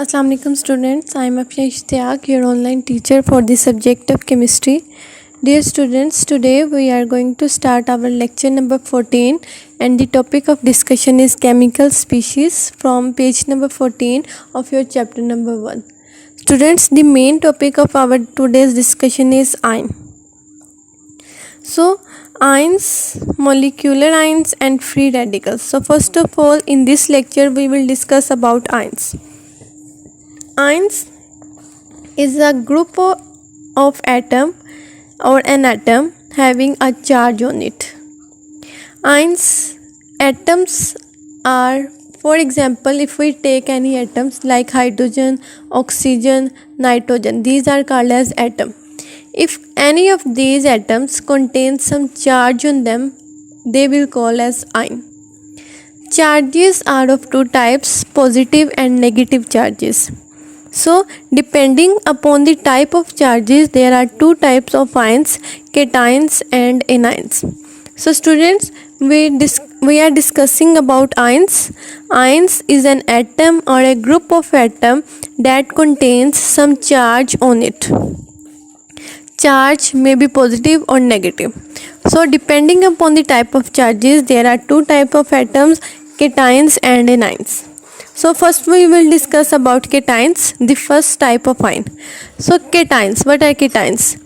Assalamu alaikum students, I am Afia Ishtiaq, your online teacher for the subject of chemistry. Dear students, today we are going to start our lecture number 14 and the topic of discussion is chemical species from page number 14 of your chapter number 1. Students, the main topic of our today's discussion is ion. So, ions, molecular ions and free radicals. So first of all, in this lecture we will discuss about ions. Ions is a group of atom or an atom having a charge on it. Atoms are, for example, if we take any atoms like hydrogen, oxygen, nitrogen, these are called as atom. If any of these atoms contain some charge on them, they will call as ion. Charges are of two types, positive and negative charges. So, depending upon the type of charges, there are two types of ions, cations and anions. So, students, we are discussing about ions. Ions is an atom or a group of atom that contains some charge on it. Charge may be positive or negative. So, depending upon the type of charges, there are two types of atoms, cations and anions. So first we will discuss about cations, the first type of ion. So cations, what are cations?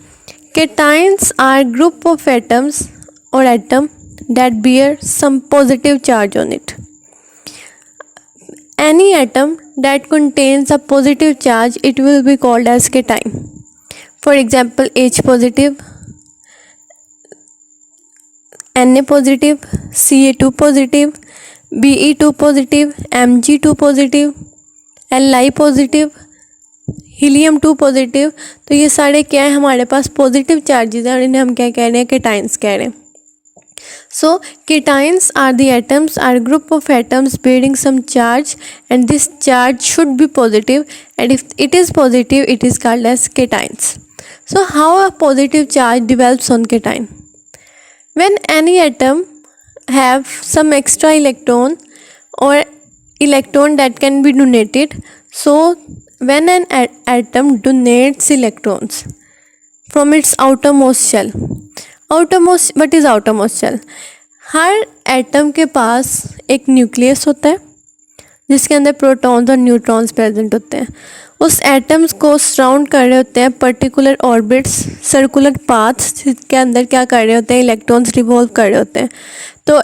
Cations are group of atoms or atom that bear some positive charge on it. Any atom that contains a positive charge, it will be called as cation. For example, H positive, Na positive, Ca2 positive, Be2 positive, Mg2 positive, Li positive, helium 2 positive. तो ये सारे क्या है, हमारे पास positive charges हैं और इन्हें हम क्या कह रहे हैं, केटाइंस कह रहे हैं. So cations are the atoms are group of atoms bearing some charge and this charge should be positive and if it is positive it is called as cations. So how a positive charge develops on cation? When any atom have some extra electron or electron that can be donated. So when an atom donates electrons from its outermost shell, what is outermost shell? Her atom के पास एक nucleus होता है जिसके अंदर protons और neutrons present होते हैं. उस एटम्स को सराउंड कर रहे होते हैं पर्टिकुलर ऑर्बिट्स, सर्कुलर पाथ्स जिसके अंदर क्या कर रहे होते हैं, इलेक्ट्रॉन्स रिवॉल्व कर रहे होते हैं. तो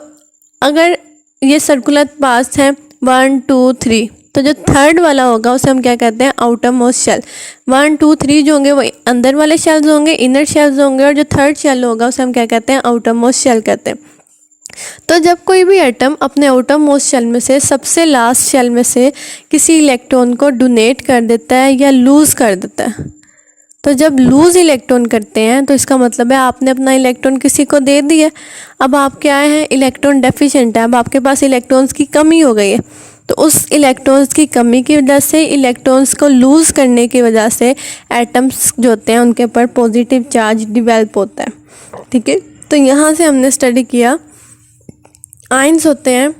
अगर ये सर्कुलर पाथ्स हैं 1 2 3, तो जो थर्ड वाला होगा उसे हम क्या कहते हैं, आउटर मोस्ट शेल. 1 2 3 जो होंगे वो अंदर वाले शेल्स होंगे, इनर शेल्स होंगे, और जो थर्ड शेल होगा उसे हम क्या कहते हैं, आउटर मोस्ट शेल कहते हैं. तो जब कोई भी एटम अपने आउटर मोस्ट शेल में से सबसे लास्ट शेल में से किसी इलेक्ट्रॉन को डोनेट कर देता है या लूज़ कर देता है, तो जब लूज़ इलेक्ट्रॉन करते हैं तो इसका मतलब है आपने अपना इलेक्ट्रॉन किसी को दे दिया. अब आप क्या है, इलेक्ट्रॉन डेफिशिएंट है, अब आपके पास इलेक्ट्रॉन्स की कमी हो गई है. तो उस इलेक्ट्रॉन्स की कमी की वजह से, इलेक्ट्रॉन्स को लूज़ करने की वजह से एटम्स जो होते हैं उनके ऊपर पॉजिटिव चार्ज डिवेल्प होता है. ठीक है, तो यहाँ से हमने स्टडी किया आयंस होते हैं.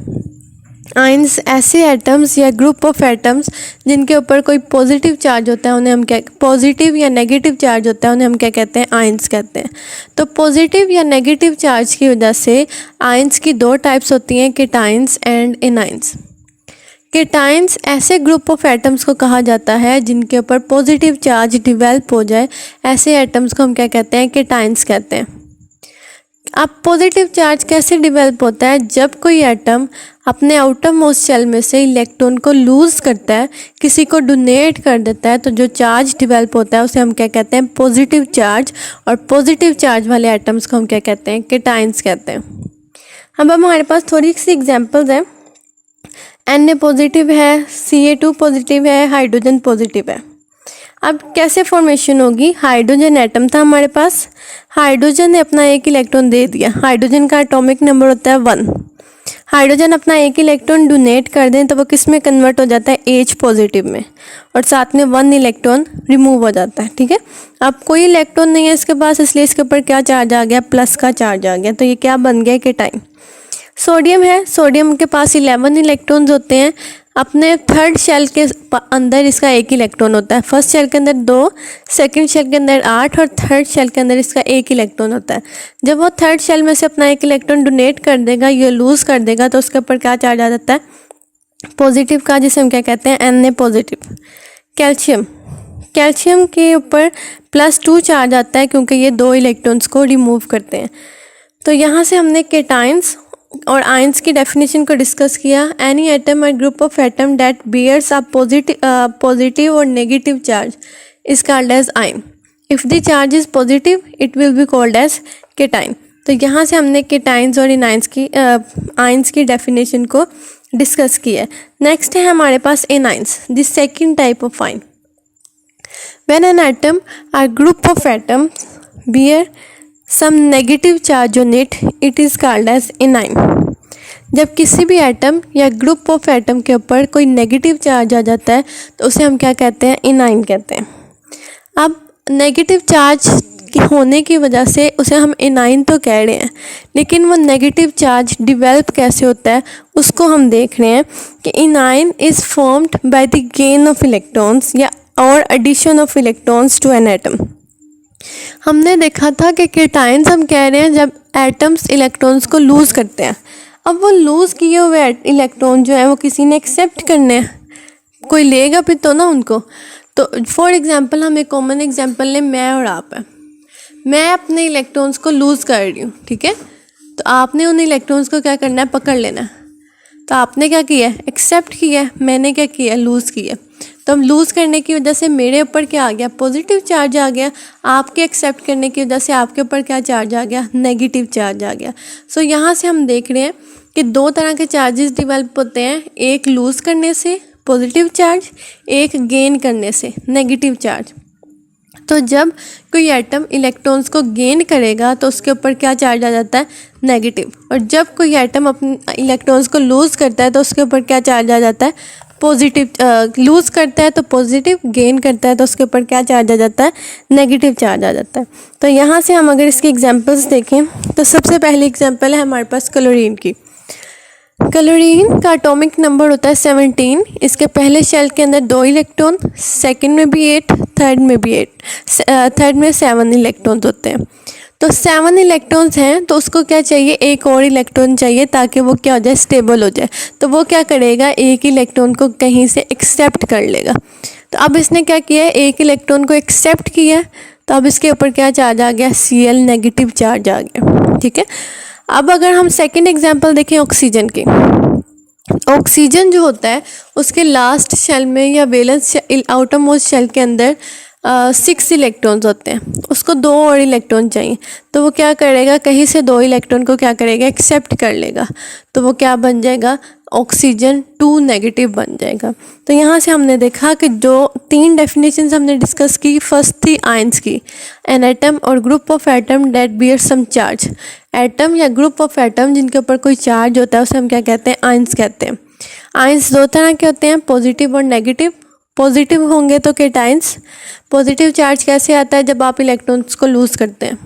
आयंस ऐसे एटम्स या ग्रुप ऑफ एटम्स जिनके ऊपर कोई पॉजिटिव चार्ज होता है, उन्हें हम क्या, पॉजिटिव या नेगेटिव चार्ज होता है, उन्हें हम क्या कहते हैं, आयंस कहते हैं. तो पॉजिटिव या नेगेटिव चार्ज की वजह से आयंस की दो टाइप्स होती हैं, केटाइंस एंड एनाइंस. केटाइंस ऐसे ग्रुप ऑफ एटम्स को कहा जाता है जिनके ऊपर पॉजिटिव चार्ज डिवेल्प हो जाए. ऐसे एटम्स को हम क्या कहते हैं, केटाइंस कहते हैं. अब पॉजिटिव चार्ज कैसे डिवेल्प होता है, जब कोई एटम अपने आउटर मोस्ट शेल में से इलेक्ट्रॉन को लूज़ करता है, किसी को डोनेट कर देता है, तो जो चार्ज डिवेल्प होता है उसे हम क्या कहते हैं, पॉजिटिव चार्ज. और पॉजिटिव चार्ज वाले एटम्स को हम क्या कहते हैं, केटाइंस कहते हैं. अब हमारे पास थोड़ी सी एग्जांपल्स हैं. Na पॉजिटिव है, Ca2 पॉजिटिव है, हाइड्रोजन पॉजिटिव है. अब कैसे फॉर्मेशन होगी, हाइड्रोजन एटम था हमारे पास, हाइड्रोजन ने अपना एक इलेक्ट्रॉन दे दिया. हाइड्रोजन का एटॉमिक नंबर होता है 1. हाइड्रोजन अपना एक इलेक्ट्रॉन डोनेट कर दें तो वो किस में कन्वर्ट हो जाता है, H पॉजिटिव में, और साथ में 1 इलेक्ट्रॉन रिमूव हो जाता है. ठीक है, अब कोई इलेक्ट्रॉन नहीं है इसके पास, इसलिए इसके ऊपर क्या चार्ज आ गया, प्लस का चार्ज आ गया. तो ये क्या बन गया, केटाइन. सोडियम है, सोडियम के पास 11 इलेक्ट्रॉन्स होते हैं, अपने थर्ड शेल के अंदर इसका एक इलेक्ट्रॉन होता है। फर्स्ट शेल के अंदर 2, सेकंड शेल के अंदर 8 और थर्ड शेल के अंदर इसका एक इलेक्ट्रॉन होता है। जब वो थर्ड शेल में से अपना एक इलेक्ट्रॉन डोनेट कर देगा या लूज़ कर देगा तो उसके ऊपर क्या चार्ज आ जाता है, पॉजिटिव का, जिसे हम क्या कहते हैं, Na पॉजिटिव। कैल्शियम के ऊपर +2 चार्ज आता है क्योंकि ये 2 इलेक्ट्रॉन्स को रिमूव करते हैं। तो यहाँ से हमने केटाइंस और आयंस की डेफिनेशन को डिस्कस किया। एनी एटम और group of atom that bears a positive और negative charge is called as ion. If the charge is positive it will be called as cation. तो यहाँ से हमने केटाइंस और आयंस की डेफिनेशन को डिस्कस किया है। नेक्स्ट है हमारे पास anions, the second type of ion. When an atom or group of atoms bear some negative charge on it, it is called as anion. जब किसी भी एटम या ग्रुप ऑफ एटम के ऊपर कोई नेगेटिव चार्ज आ जाता है तो उसे हम क्या कहते हैं, एनाइन कहते हैं। अब नेगेटिव चार्ज होने की वजह से उसे हम एनाइन तो कह रहे हैं, लेकिन वो नेगेटिव चार्ज डिवेल्प कैसे होता है उसको हम देख रहे हैं कि anion is formed by the gain of electrons या और addition of electrons to an atom. हमने देखा था कि केटाइंस हम कह रहे हैं जब एटम्स इलेक्ट्रॉन्स को लूज़ करते हैं। अब वो लूज़ किए हुए इलेक्ट्रॉन जो है वो किसी ने एक्सेप्ट करने हैं, कोई लेगा भी तो ना उनको। तो फॉर एग्जांपल हम एक कॉमन एग्जांपल लें, मैं और आप हैं। मैं अपने इलेक्ट्रॉन्स को लूज़ कर रही हूँ, ठीक है, तो आपने उन इलेक्ट्रॉन्स को क्या करना है, पकड़ लेना है। तो आपने क्या किया है, एक्सेप्ट किया है, मैंने क्या किया, लूज़ किया। तो हम लूज़ करने की वजह से मेरे ऊपर क्या आ गया, पॉजिटिव चार्ज आ गया। आपके एक्सेप्ट करने की वजह से आपके ऊपर क्या चार्ज आ गया, नेगेटिव चार्ज आ गया। सो यहाँ से हम देख रहे हैं कि 2 तरह के चार्जेस डिवेल्प होते हैं, एक लूज़ करने से पॉजिटिव चार्ज, एक गेन करने से नेगेटिव चार्ज। तो जब कोई एटम इलेक्ट्रॉन्स को गेन करेगा तो उसके ऊपर क्या चार्ज आ जाता है, नेगेटिव। और जब कोई एटम अपने इलेक्ट्रॉन्स को लूज़ करता है तो उसके ऊपर क्या चार्ज आ जाता है, पॉजिटिव। लूज़ करता है तो पॉजिटिव, गेन करता है तो उसके ऊपर क्या चार्ज आ जाता है, नेगेटिव चार्ज आ जाता है। तो यहाँ से हम अगर इसके एग्जांपल्स देखें तो सबसे पहली एग्जांपल है हमारे पास क्लोरीन की। क्लोरीन का एटॉमिक नंबर होता है 17। इसके पहले शेल के अंदर 2 इलेक्ट्रॉन, सेकंड में भी 8, थर्ड में भी 8, थर्ड में 7 इलेक्ट्रॉन्स होते हैं। तो 7 इलेक्ट्रॉन्स हैं तो उसको क्या चाहिए, एक और इलेक्ट्रॉन चाहिए ताकि वो क्या हो जाए, स्टेबल हो जाए। तो वो क्या करेगा, एक इलेक्ट्रॉन को कहीं से एक्सेप्ट कर लेगा। तो अब इसने क्या किया है, एक इलेक्ट्रॉन को एक्सेप्ट किया, तो अब इसके ऊपर क्या चार्ज आ गया, Cl नेगेटिव चार्ज आ गया, ठीक है। अब अगर हम सेकेंड एग्जाम्पल देखें ऑक्सीजन की। ऑक्सीजन जो होता है उसके लास्ट शेल में या वैलेंस आउटर मोस्ट शेल के अंदर 6 इलेक्ट्रॉन्स होते हैं, उसको 2 और इलेक्ट्रॉन चाहिए। तो वो क्या करेगा, कहीं से 2 इलेक्ट्रॉन को क्या करेगा, एक्सेप्ट कर लेगा। तो वो क्या बन जाएगा, ऑक्सीजन 2 नेगेटिव बन जाएगा। तो यहाँ से हमने देखा कि जो 3 डेफिनेशंस हमने डिस्कस की, फर्स्ट थी आयंस की, एन एटम और group of atom that bear some charge. Atom या ग्रुप ऑफ एटम जिनके ऊपर कोई चार्ज होता है उसे हम क्या कहते हैं, आयंस कहते हैं। आयंस 2 तरह के होते हैं, पॉजिटिव और नेगेटिव। पॉजिटिव होंगे तो केटाइंस। पॉजिटिव चार्ज कैसे आता है, जब आप इलेक्ट्रॉन्स को लूज़ करते हैं।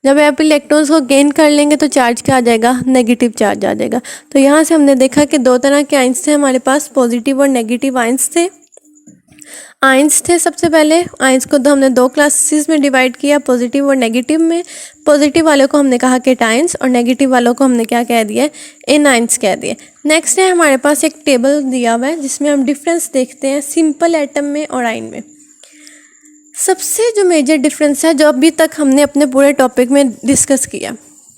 जब आप इलेक्ट्रॉन्स को गेन कर लेंगे तो चार्ज क्या आ जाएगा, नेगेटिव चार्ज आ जाएगा। तो यहाँ से हमने देखा कि 2 तरह के आयंस थे हमारे पास, पॉजिटिव और नेगेटिव आयंस थे। आयंस थे सबसे पहले, आयंस को तो हमने 2 क्लासेस में डिवाइड किया, पॉजिटिव और नेगेटिव में। पॉजिटिव वालों को हमने कहा केटाइंस और नेगेटिव वालों को हमने क्या कह दिया, एनाइंस कह दिया। नेक्स्ट है हमारे पास एक टेबल दिया हुआ है जिसमें हम डिफरेंस देखते हैं सिंपल एटम में और आयन में। सबसे जो मेजर डिफरेंस है जो अभी तक हमने अपने पूरे टॉपिक में डिस्कस किया,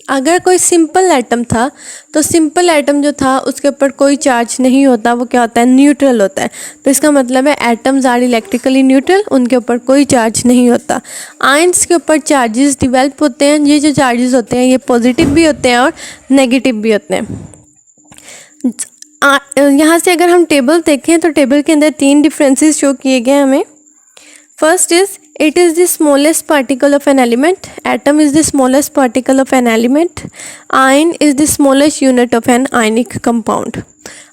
अगर कोई सिंपल एटम था तो सिंपल एटम जो था उसके ऊपर कोई चार्ज नहीं होता, वो क्या होता है, न्यूट्रल होता है। तो इसका मतलब है एटम्स आर इलेक्ट्रिकली न्यूट्रल, उनके ऊपर कोई चार्ज नहीं होता। आयंस के ऊपर चार्जेस डिवेल्प होते हैं, ये जो चार्जेस होते हैं ये पॉजिटिव भी होते हैं और नेगेटिव भी होते हैं। यहाँ से अगर हम टेबल देखें तो टेबल के अंदर 3 डिफरेंसेस शो किए गए हमें। First is, it is the smallest particle of an element. Atom is the smallest particle of an element. Ion is the smallest unit of an ionic compound.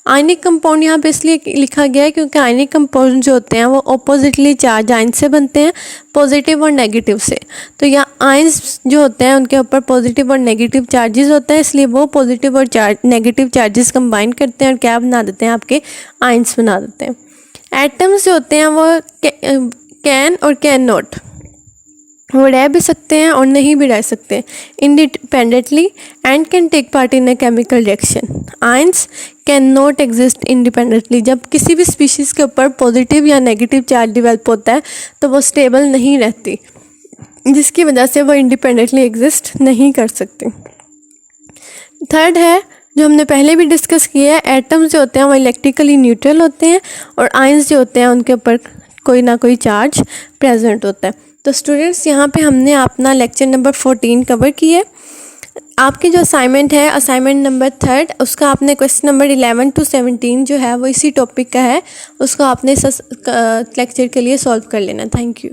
Ionic compound यहाँ पे इसलिए लिखा गया है क्योंकि आयनिक कंपाउंड जो होते हैं वो ऑपोजिटली चार्ज आयन से बनते हैं, पॉजिटिव और नेगेटिव से। तो यहाँ आयंस जो होते हैं उनके ऊपर पॉजिटिव और नेगेटिव चार्जेस होते हैं, इसलिए वो पॉजिटिव और नेगेटिव चार्जेस कंबाइन करते हैं और क्या बना देते हैं, आपके आयंस बना देते हैं। एटम्स जो होते हैं वो कैन और कैन नॉट, वो रह भी सकते हैं और नहीं भी रह सकते independently and can take part in a chemical reaction. Ions can not exist independently. जब किसी भी स्पीशीज़ के ऊपर पॉजिटिव या नेगेटिव चार्ज डेवलप होता है तो वो स्टेबल नहीं रहती, जिसकी वजह से वो इंडिपेंडेंटली एग्जिस्ट नहीं कर सकती। थर्ड है जो हमने पहले भी डिस्कस किया है, एटम्स जो होते हैं वो इलेक्ट्रिकली न्यूट्रल होते हैं और आयंस जो होते हैं उनके ऊपर कोई ना कोई चार्ज प्रेजेंट होता है। तो स्टूडेंट्स यहाँ पे हमने अपना लेक्चर नंबर 14 कवर किया। आपकी जो असाइनमेंट है, असाइनमेंट नंबर 3, उसका आपने क्वेश्चन नंबर 11 to 17 जो है वो इसी टॉपिक का है, उसको आपने लेक्चर के लिए सॉल्व कर लेना। Thank you.